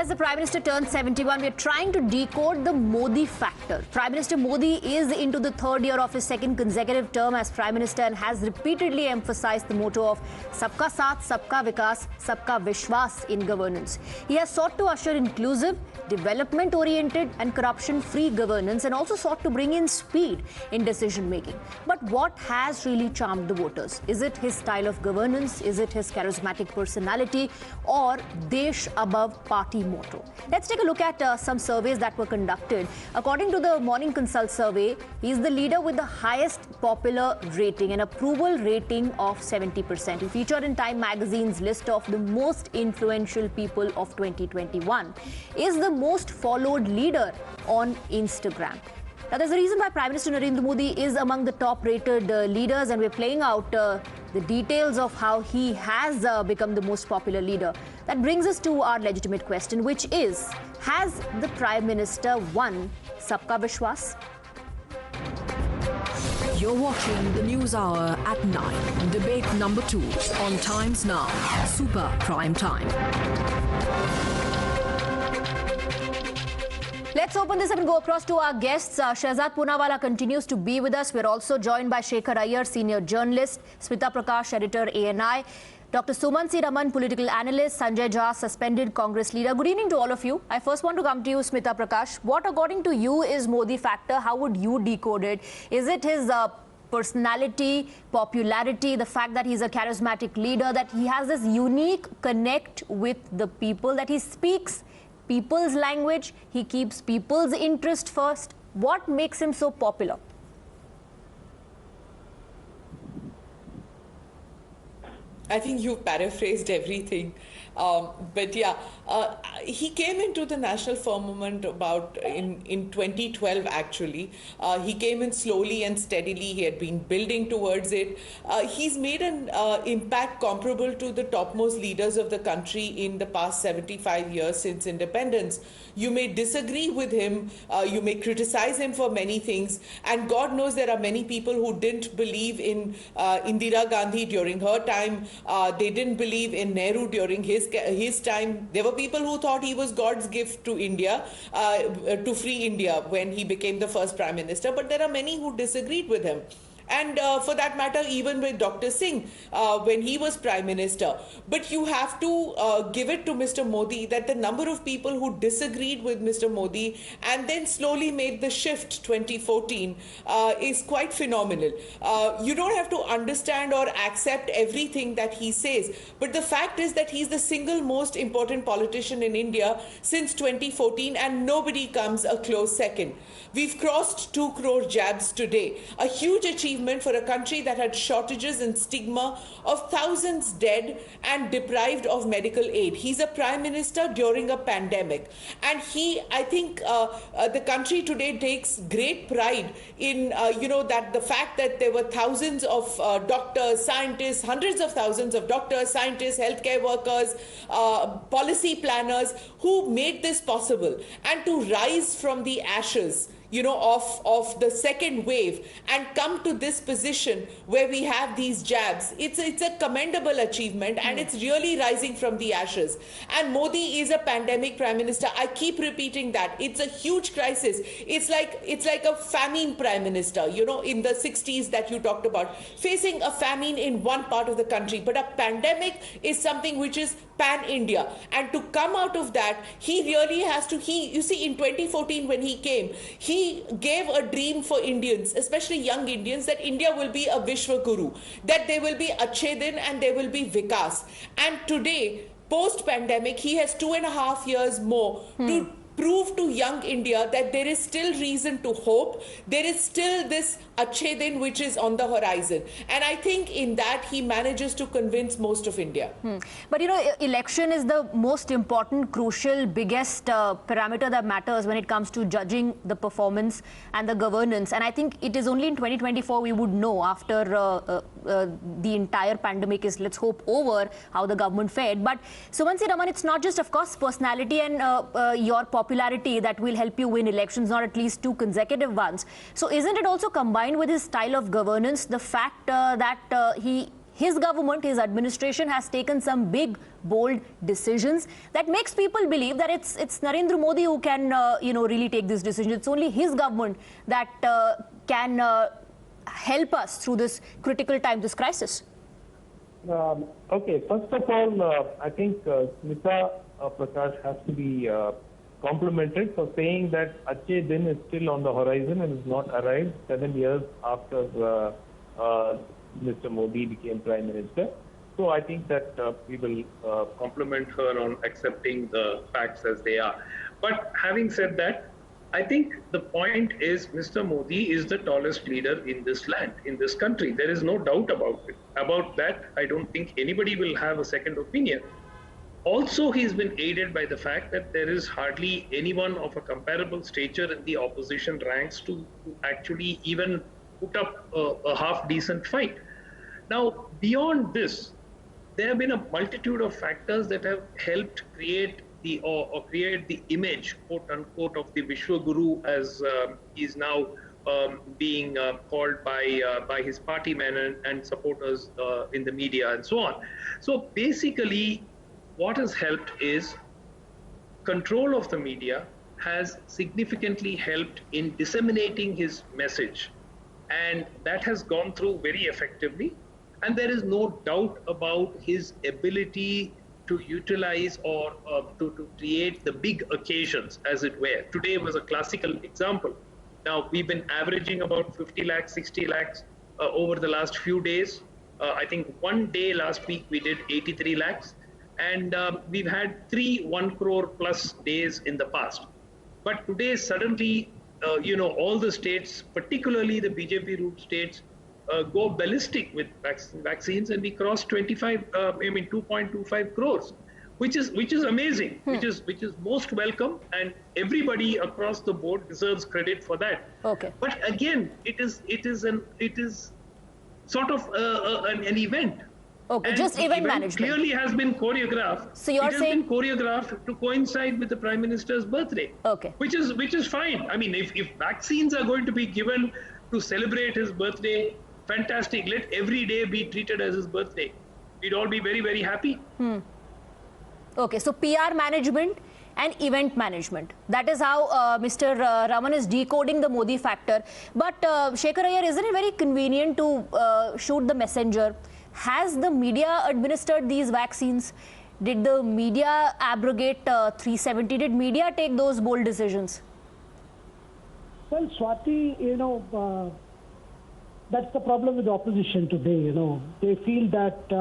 as the Prime Minister turns 71, we are trying to decode the Modi factor. Prime Minister Modi is into the third year of his second consecutive term as Prime Minister and has repeatedly emphasized the motto of Sabka Saath, Sabka Vikas, Sabka Vishwas in governance. He has sought to usher inclusive, development-oriented and corruption-free governance and also sought to bring in speed in decision-making. But what has really charmed the voters? Is it his style of governance? Is it his charismatic personality? Or Desh above party motto? Let's take a look at some surveys that were conducted. According to the Morning Consult survey, he is the leader with the highest popular rating, an approval rating of 70%. He featured in Time magazine's list of the most influential people of 2021. Is the most followed leader on Instagram. Now, there's a reason why Prime Minister Narendra Modi is among the top-rated leaders, and we're playing out the details of how he has become the most popular leader. That brings us to our legitimate question, which is, has the Prime Minister won Sabka Vishwas? You're watching the News Hour at 9, debate number 2 on Times Now, Super Prime Time. Let's open this up and go across to our guests. Shehzad Poonawalla continues to be with us. We're also joined by Shekhar Iyer, senior journalist, Smita Prakash, editor, ANI, Dr. Sumansi Raman, political analyst, Sanjay Jha, suspended Congress leader. Good evening to all of you. I first want to come to you, Smita Prakash. What, according to you, is Modi factor? How would you decode it? Is it his personality, popularity, the fact that he's a charismatic leader, that he has this unique connect with the people, that he speaks people's language, he keeps people's interest first? What makes him so popular? I think you paraphrased everything. But yeah, he came into the national firmament about in 2012 actually. He came in slowly and steadily. He had been building towards it. He's made an impact comparable to the topmost leaders of the country in the past 75 years since independence. You may disagree with him, you may criticize him for many things, and God knows there are many people who didn't believe in Indira Gandhi during her time. They didn't believe in Nehru during his time. There were people who thought he was God's gift to India, to free India when he became the first Prime Minister. But there are many who disagreed with him. And for that matter, even with Dr. Singh, when he was Prime Minister. But you have to give it to Mr. Modi that the number of people who disagreed with Mr. Modi and then slowly made the shift 2014 is quite phenomenal. You don't have to understand or accept everything that he says. But the fact is that he's the single most important politician in India since 2014, and nobody comes a close second. We've crossed 2 crore jabs today, a huge achievement for a country that had shortages and stigma of thousands dead and deprived of medical aid. He's a Prime Minister during a pandemic, and I think the country today takes great pride in that the fact that there were thousands of doctors, scientists, hundreds of thousands of doctors, scientists, healthcare workers, policy planners who made this possible, and to rise from the ashes of the second wave and come to this position where we have these jabs. It's a commendable achievement, and it's really rising from the ashes. And Modi is a pandemic Prime Minister. I keep repeating that. It's a huge crisis. It's like a famine Prime Minister, in the 60s that you talked about, facing a famine in one part of the country. But a pandemic is something which is pan-India. And to come out of that, he really has to, you see, in 2014 when he came, he gave a dream for Indians, especially young Indians, that India will be a Vishwa Guru, that there will be Achhe and there will be Vikas. And today, post-pandemic, he has 2.5 years more to prove to young India that there is still reason to hope. There is still this Achhe Din which is on the horizon. And I think in that he manages to convince most of India. But election is the most important, crucial, biggest parameter that matters when it comes to judging the performance and the governance. And I think it is only in 2024 we would know, after the entire pandemic is, let's hope, over, how the government fared. But Sumansi Raman, it's not just, of course, personality and your popularity that will help you win elections, not at least 2 consecutive ones. So isn't it also combined with his style of governance, the fact that he his government, his administration has taken some big, bold decisions that makes people believe that it's Narendra Modi who can, really take this decision. It's only his government that can help us through this critical time, this crisis. Okay, first of all, I think Smita Prakash has to be complimented for saying that Achhe Din is still on the horizon and has not arrived 7 years after Mr. Modi became Prime Minister. So I think that we will compliment her on accepting the facts as they are. But having said that, I think the point is Mr. Modi is the tallest leader in this land, in this country. There is no doubt about it. About that, I don't think anybody will have a second opinion. Also, he's been aided by the fact that there is hardly anyone of a comparable stature in the opposition ranks to actually even put up a half-decent fight. Now, beyond this, there have been a multitude of factors that have helped create create the image, quote unquote, of the Vishwaguru as is now being called by his party men and supporters in the media and so on. So basically, what has helped is control of the media has significantly helped in disseminating his message, and that has gone through very effectively. And there is no doubt about his ability to utilize or to create the big occasions, as it were. Today was a classical example. Now, we've been averaging about 50 lakhs, 60 lakhs over the last few days. I think one day last week we did 83 lakhs. And we've had 3 1 crore plus days in the past. But today, suddenly, all the states, particularly the BJP-ruled states, go ballistic with vaccines, and we crossed 2.25 crores, which is amazing, which is most welcome, and everybody across the board deserves credit for that. Okay. But again, it is sort of an event. Okay, And just the event management. Clearly has been choreographed. So you're it has saying- been choreographed to coincide with the Prime Minister's birthday. Okay. Which is fine. I mean, if vaccines are going to be given to celebrate his birthday, fantastic. Let every day be treated as his birthday. We'd all be very, very happy. Okay, so PR management and event management. That is how Mr. Raman is decoding the Modi factor. But Shekhar Iyer, isn't it very convenient to shoot the messenger? Has the media administered these vaccines? Did the media abrogate 370? Did media take those bold decisions? Well, Swati, that's the problem with the opposition today. They feel that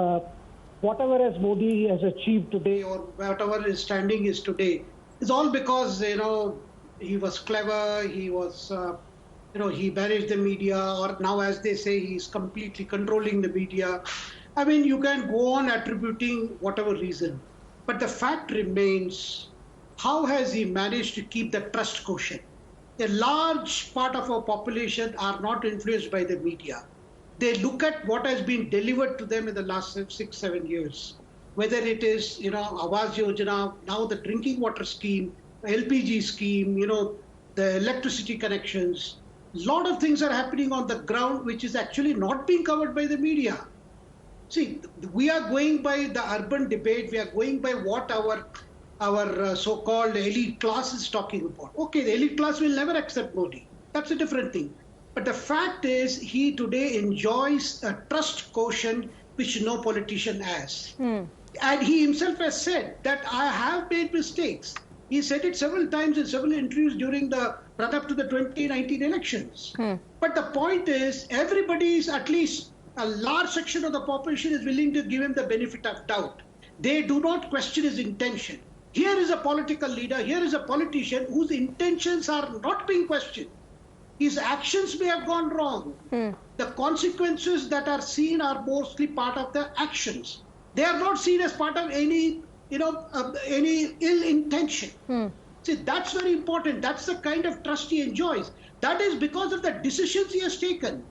whatever as Modi has achieved today or whatever his standing is today is all because, he was clever, he was, he managed the media, or now as they say, he's completely controlling the media. I mean, you can go on attributing whatever reason, but the fact remains, how has he managed to keep the trust quotient? A large part of our population are not influenced by the media. They look at what has been delivered to them in the last 6-7 years, whether it is, Awas Yojana, now the drinking water scheme, LPG scheme, the electricity connections. A lot of things are happening on the ground which is actually not being covered by the media. See, we are going by the urban debate. We are going by what our so-called elite class is talking about. Okay, the elite class will never accept Modi. That's a different thing. But the fact is, he today enjoys a trust quotient which no politician has. And he himself has said that I have made mistakes. He said it several times in several interviews during the run-up to the 2019 elections. But the point is, everybody is, at least a large section of the population is willing to give him the benefit of doubt. They do not question his intention. Here is a political leader, here is a politician whose intentions are not being questioned. His actions may have gone wrong. The consequences that are seen are mostly part of the actions. They are not seen as part of any ill intention. See, that's very important. That's the kind of trust he enjoys. That is because of the decisions he has taken.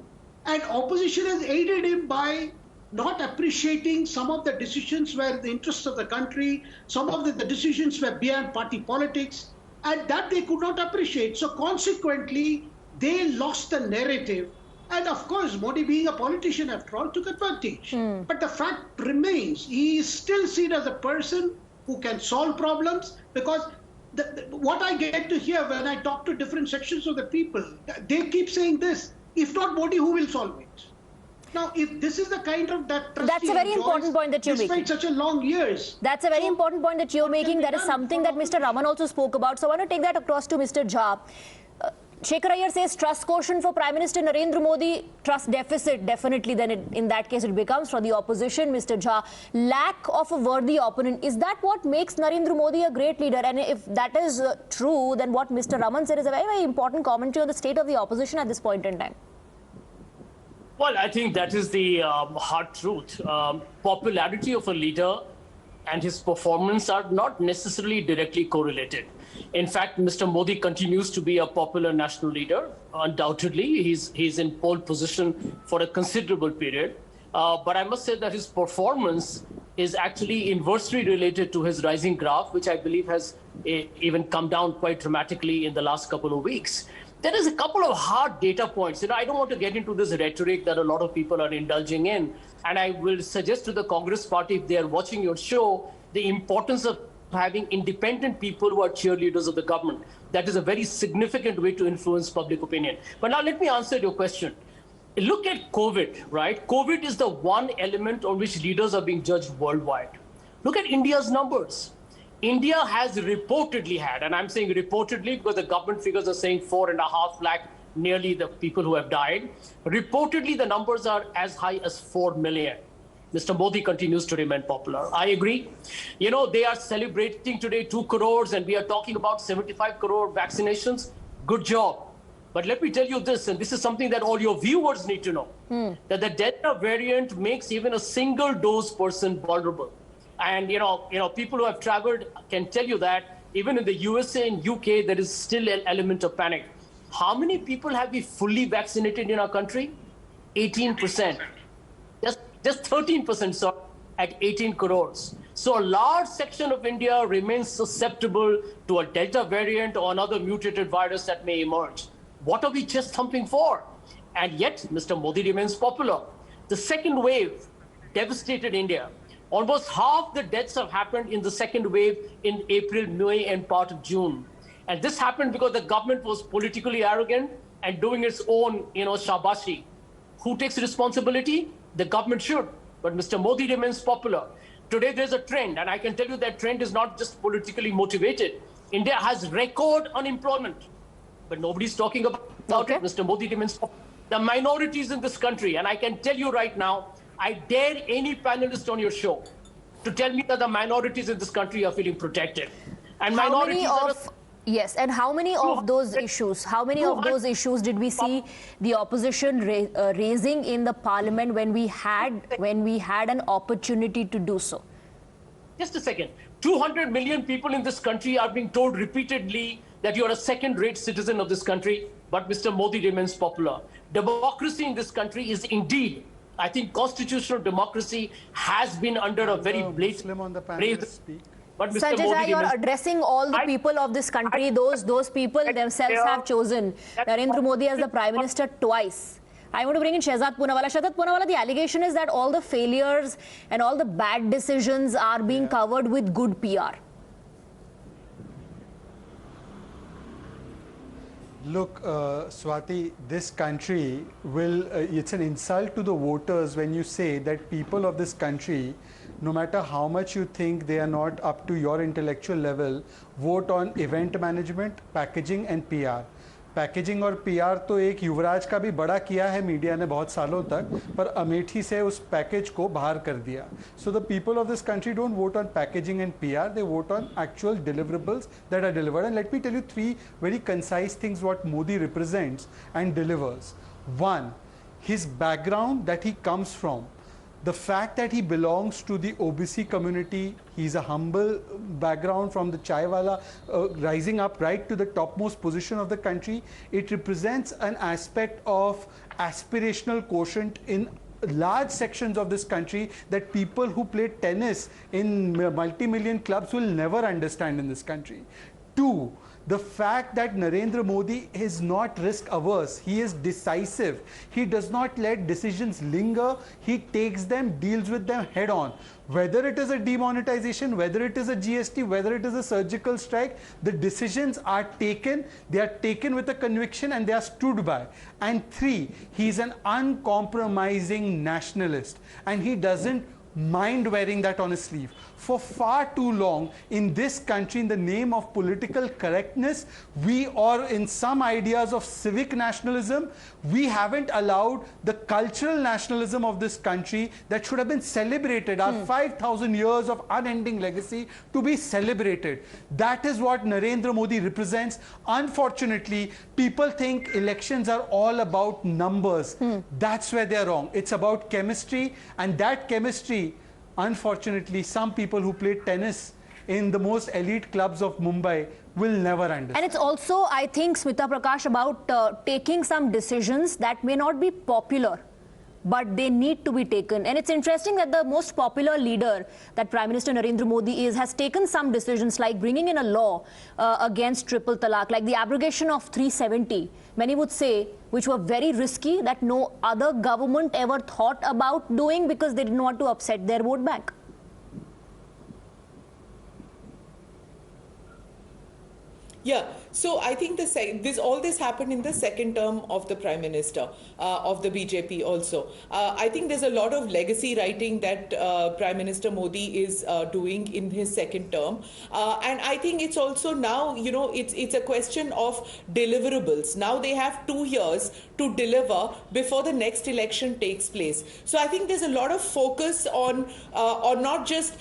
And opposition has aided him by not appreciating some of the decisions where the interests of the country, some of the decisions were beyond party politics, and that they could not appreciate. So consequently, they lost the narrative And of course, Modi, being a politician after all, took advantage. But the fact remains, he is still seen as a person who can solve problems, because what I get to hear when I talk to different sections of the people, they keep saying this: if not Modi, who will solve it? Now, if this is the kind of that trust That's a very important point that you're making. Despite such a long years. That's a very important point that you're making. That is something that Mr. Raman also spoke about. So I want to take that across to Mr. Jha. Shekhar Iyer says trust quotient for Prime Minister Narendra Modi, trust deficit, definitely then in that case it becomes for the opposition. Mr. Jha, lack of a worthy opponent, is that what makes Narendra Modi a great leader? And if that is true, then what Mr. Raman said is a very, very important commentary on the state of the opposition at this point in time. Well, I think that is the hard truth. Popularity of a leader and his performance are not necessarily directly correlated. In fact, Mr. Modi continues to be a popular national leader. Undoubtedly, he's in pole position for a considerable period. But I must say that his performance is actually inversely related to his rising graph, which I believe has even come down quite dramatically in the last couple of weeks. There is a couple of hard data points. I don't want to get into this rhetoric that a lot of people are indulging in. And I will suggest to the Congress party, if they are watching your show, the importance of having independent people who are cheerleaders of the government. That is a very significant way to influence public opinion. But now let me answer your question. Look at COVID, right? COVID is the one element on which leaders are being judged worldwide. Look at India's numbers. India has reportedly had, and I'm saying reportedly because the government figures are saying 4.5 lakh, nearly the people who have died. Reportedly, the numbers are as high as 4 million. Mr. Modi continues to remain popular. I agree. They are celebrating today 2 crores and we are talking about 75 crore vaccinations. Good job. But let me tell you this, and this is something that all your viewers need to know, that the Delta variant makes even a single dose person vulnerable. And, people who have traveled can tell you that even in the USA and UK, there is still an element of panic. How many people have we fully vaccinated in our country? 18%. Just 13%, sir, at 18 crores. So a large section of India remains susceptible to a Delta variant or another mutated virus that may emerge. What are we chest thumping for? And yet, Mr. Modi remains popular. The second wave devastated India. Almost half the deaths have happened in the second wave in April, May, and part of June. And this happened because the government was politically arrogant and doing its own, shabashi. Who takes responsibility? The government should. But Mr. Modi remains popular. Today, there's a trend, and I can tell you that trend is not just politically motivated. India has record unemployment, but nobody's talking about it. Mr. Modi remains popular. The minorities in this country, and I can tell you right now, I dare any panelist on your show to tell me that the minorities in this country are feeling protected. And Yes, and how many of those issues, did we see the opposition raising in the parliament when we had an opportunity to do so? Just a second. 200 million people in this country are being told repeatedly that you are a second-rate citizen of this country, but Mr. Modi remains popular. Democracy in this country is indeed, I think constitutional democracy has been under a very blatant But Mr. Sanjay Jha, you are addressing all the people of this country. Those people themselves have chosen Narendra Modi as the Prime Minister twice. I want to bring in Shehzad Poonawalla. Shehzad Poonawalla, the allegation is that all the failures and all the bad decisions are being covered with good PR. Look, Swati, this country it's an insult to the voters when you say that people of this country, no matter how much you think they are not up to your intellectual level, vote on event management, packaging and PR. Packaging और PR तो एक युवराज का भी बड़ा किया है media ने बहुत सालों तक, पर अमेठी से उस पैकेज को बाहर कर दिया. So the people of this country don't vote on packaging and PR, they vote on actual deliverables that are delivered. And let me tell you 3 very concise things what Modi represents and delivers. One, his background that he comes from, the fact that he belongs to the OBC community, he's a humble background from the chaiwala, rising up right to the topmost position of the country, it represents an aspect of aspirational quotient in large sections of this country that people who play tennis in multi-million clubs will never understand in this country. Two, the fact that Narendra Modi is not risk averse, he is decisive. He does not let decisions linger. He takes them, deals with them head on. Whether it is a demonetization, whether it is a GST, whether it is a surgical strike, the decisions are taken. They are taken with a conviction and they are stood by. And three, he is an uncompromising nationalist and he doesn't mind wearing that on his sleeve. For far too long in this country, in the name of political correctness, or in some ideas of civic nationalism, we haven't allowed the cultural nationalism of this country that should have been celebrated, our 5,000 years of unending legacy, to be celebrated. That is what Narendra Modi represents. Unfortunately, people think elections are all about numbers. That's where they're wrong. It's about chemistry, and that chemistry, unfortunately, some people who play tennis in the most elite clubs of Mumbai will never understand. And it's also, I think, Smita Prakash, about taking some decisions that may not be popular, but they need to be taken. And it's interesting that the most popular leader that Prime Minister Narendra Modi has taken some decisions like bringing in a law against triple talaq, like the abrogation of 370, many would say, which were very risky, that no other government ever thought about doing because they didn't want to upset their vote bank. Yeah, so I think all this happened in the second term of the Prime Minister of the BJP also. I think there's a lot of legacy writing that Prime Minister Modi is doing in his second term. And I think it's also now, it's a question of deliverables. Now they have 2 years to deliver before the next election takes place. So I think there's a lot of focus on not just,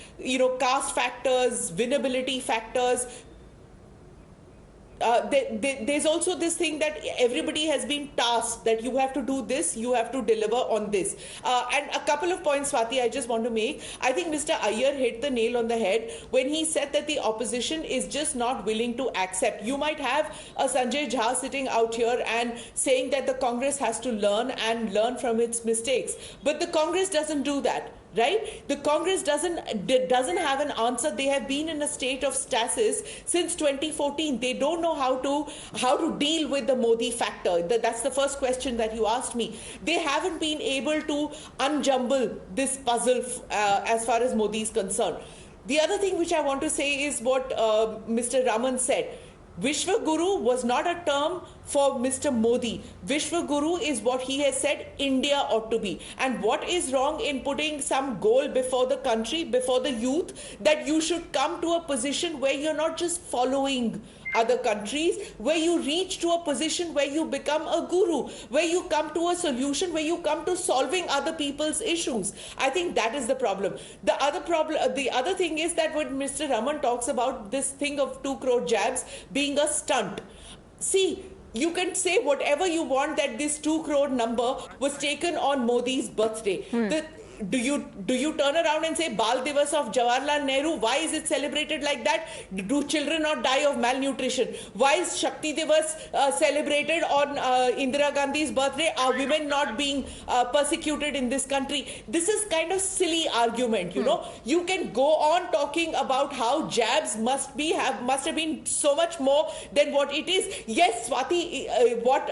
caste factors, winnability factors. There's also this thing that everybody has been tasked that you have to do this, you have to deliver on this. And a couple of points, Swati, I just want to make. I think Mr. Iyer hit the nail on the head when he said that the opposition is just not willing to accept. You might have a Sanjay Jha sitting out here and saying that the Congress has to learn from its mistakes. But the Congress doesn't do that. Right? The Congress doesn't have an answer. They have been in a state of stasis since 2014. They don't know how to deal with the Modi factor. That's the first question that you asked me. They haven't been able to unjumble this puzzle as far as Modi is concerned. The other thing which I want to say is what Mr. Raman said. Vishwa Guru was not a term for Mr. Modi. Vishwa Guru is what he has said India ought to be. And what is wrong in putting some goal before the country, before the youth, that you should come to a position where you're not just following other countries, where you reach to a position where you become a guru, where you come to a solution, where you come to solving other people's issues. I think that is the problem. The other thing is that when Mr. Raman talks about this thing of 2 crore jabs being a stunt, see, you can say whatever you want that this 2 crore number was taken on Modi's birthday. Do you turn around and say Bal Divas of Jawaharlal Nehru? Why is it celebrated like that? Do children not die of malnutrition? Why is Shakti Divas celebrated on Indira Gandhi's birthday? Are women not being persecuted in this country? This is kind of silly argument, You can go on talking about how jabs must have been so much more than what it is. Yes, Swati, what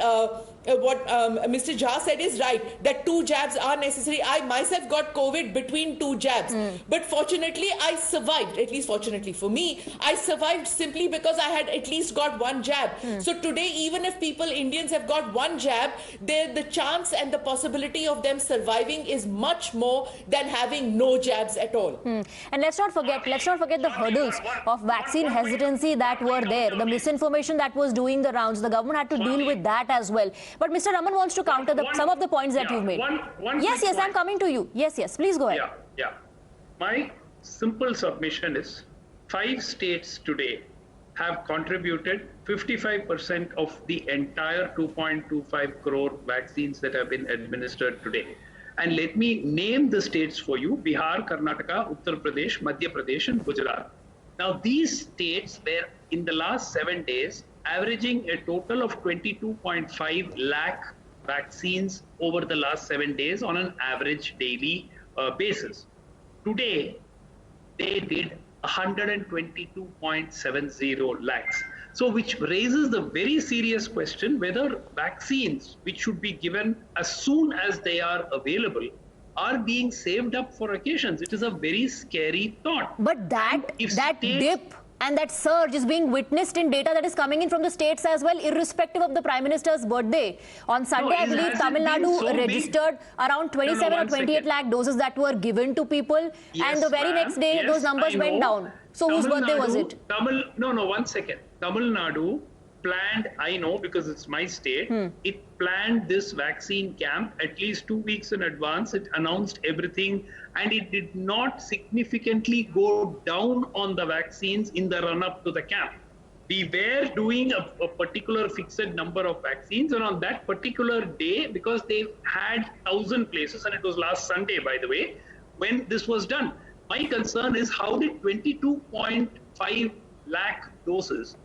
Mr. Jha said is right, that 2 jabs are necessary. I myself got COVID between 2 jabs. But fortunately, I survived. At least fortunately for me, I survived simply because I had at least got 1 jab. So today, even if Indians have got 1 jab, the chance and the possibility of them surviving is much more than having no jabs at all. And let's not forget the hurdles of vaccine hesitancy that were there, the misinformation that was doing the rounds. The government had to deal with that as well. But Mr. Raman wants to counter some of the points that you've made. Yes, I'm coming to you. Yes, please go ahead. Yeah. My simple submission is 5 states today have contributed 55% of the entire 2.25 crore vaccines that have been administered today. And let me name the states for you: Bihar, Karnataka, Uttar Pradesh, Madhya Pradesh, and Gujarat. Now, these states were in the last 7 days averaging a total of 22.5 lakh vaccines over the last 7 days on an average daily basis. Today, they did 122.70 lakhs. So which raises the very serious question whether vaccines, which should be given as soon as they are available, are being saved up for occasions. It is a very scary thought. But that dip and that surge is being witnessed in data that is coming in from the states as well, irrespective of the Prime Minister's birthday. On Sunday, I believe Tamil Nadu registered around 27 or 28 lakh doses that were given to people, and the very next day those numbers went down. So whose birthday was it? One second. Tamil Nadu planned, I know because it's my state, it planned this vaccine camp at least 2 weeks in advance. It announced everything, and it did not significantly go down on the vaccines in the run-up to the camp. We were doing a particular fixed number of vaccines, and on that particular day, because they had 1,000 places, and it was last Sunday, by the way, when this was done. My concern is how did 22.5 lakh doses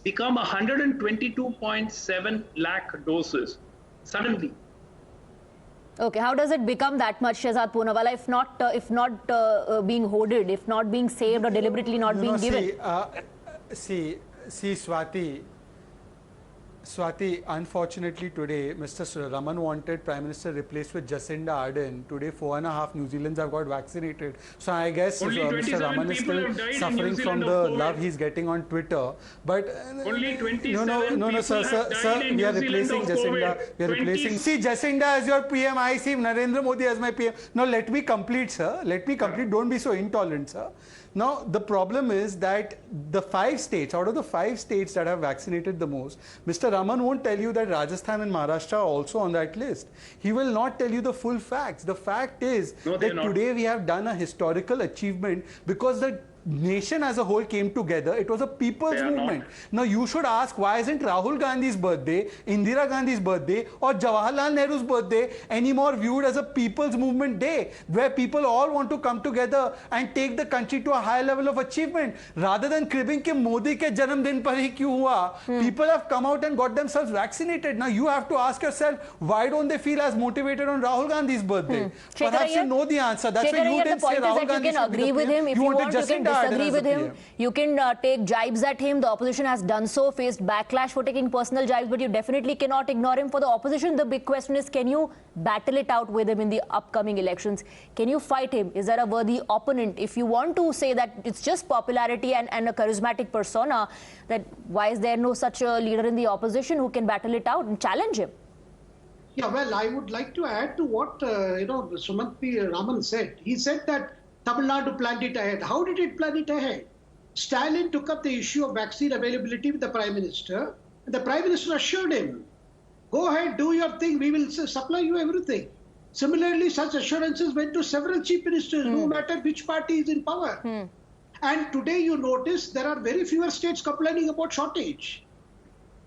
become 122.7 lakh doses suddenly? Okay, how does it become that much, Shehzad Poonawalla, if not being hoarded, if not being saved, or deliberately not being given? See, Swati, unfortunately today, Mr. Raman wanted Prime Minister replaced with Jacinda Ardern. Today, 4.5 New Zealanders have got vaccinated. So I guess Mr. Raman is still suffering from the love he's getting on Twitter. But only 27 no, sir, we are replacing Jacinda. We are replacing. See, Jacinda as your PM. I see Narendra Modi as my PM. Now let me complete, sir. Let me complete. Don't be so intolerant, sir. Now, the problem is that the 5 states, out of the 5 states that have vaccinated the most, Mr. Raman won't tell you that Rajasthan and Maharashtra are also on that list. He will not tell you the full facts. The fact is that today we have done a historical achievement because the nation as a whole came together. It was a people's movement. Now you should ask, why isn't Rahul Gandhi's birthday, Indira Gandhi's birthday, or Jawaharlal Nehru's birthday anymore viewed as a people's movement day, where people all want to come together and take the country to a high level of achievement, rather than cribbing कि Modi के जन्मदिन पर ही क्यों हुआ? People have come out and got themselves vaccinated. Now you have to ask yourself, why don't they feel as motivated on Rahul Gandhi's birthday? Perhaps you know the answer. That's why you didn't say Rahul Gandhi. You can agree with him if you want. You can disagree with him. You can take jibes at him. The opposition has done so, faced backlash for taking personal jibes, but you definitely cannot ignore him. For the opposition, the big question is, can you battle it out with him in the upcoming elections? Can you fight him? Is there a worthy opponent? If you want to say that it's just popularity and a charismatic persona, that why is there no such a leader in the opposition who can battle it out and challenge him? Yeah, well, I would like to add to what Sumant P. Raman said. He said that Tamil Nadu planned it ahead. How did it plan it ahead? Stalin took up the issue of vaccine availability with the Prime Minister, and the Prime Minister assured him, go ahead, do your thing, we will supply you everything. Similarly, such assurances went to several chief ministers, no matter which party is in power. And today you notice there are very fewer states complaining about shortage.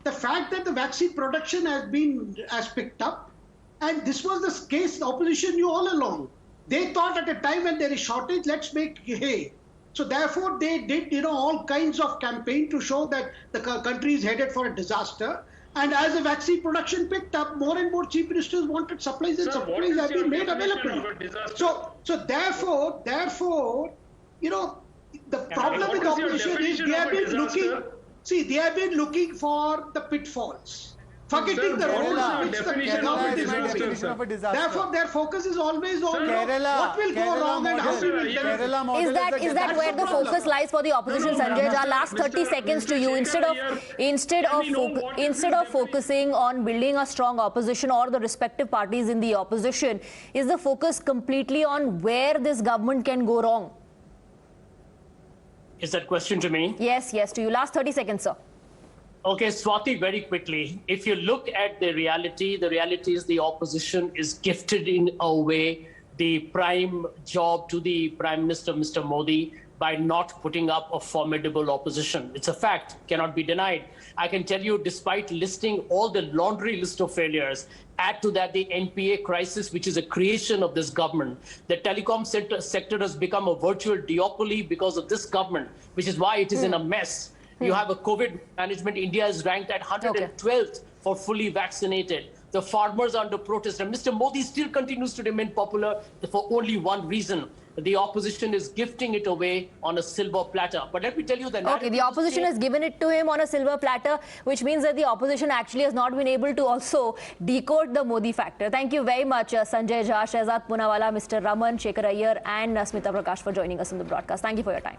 The fact that the vaccine production has picked up, and this was the case the opposition knew all along. They thought at a time when there is shortage, let's make hay. So therefore, they did all kinds of campaign to show that the country is headed for a disaster. And as the vaccine production picked up, more and more chief ministers wanted supplies, and supplies have been made available. So therefore, the problem with the opposition is they have been looking. See, they have been looking for the pitfalls. Forgetting the roles which the government is moving. Therefore, their focus is always on what will go wrong and how we will benefit. Is that where the focus lies for the opposition, Sanjay? Our last 30 seconds to you. Instead of focusing on building a strong opposition or the respective parties in the opposition, is the focus completely on where this government can go wrong? Is that question to me? Yes, to you. Last 30 seconds, sir. Okay, Swati, very quickly. If you look at the reality is the opposition is gifted in a way the prime job to the Prime Minister, Mr. Modi, by not putting up a formidable opposition. It's a fact, cannot be denied. I can tell you, despite listing all the laundry list of failures, add to that the NPA crisis, which is a creation of this government. The telecom sector has become a virtual duopoly because of this government, which is why it is in a mess. You have a COVID management. India is ranked at 112th for fully vaccinated. The farmers are under protest. And Mr. Modi still continues to remain popular for only one reason. the opposition is gifting it away on a silver platter. But let me tell you that. Okay, the opposition has given it to him on a silver platter, which means that the opposition actually has not been able to also decode the Modi factor. Thank you very much, Sanjay Jha, Shehzad Poonawalla, Mr. Raman, Shekhar Iyer, and Smita Prakash for joining us on the broadcast. Thank you for your time.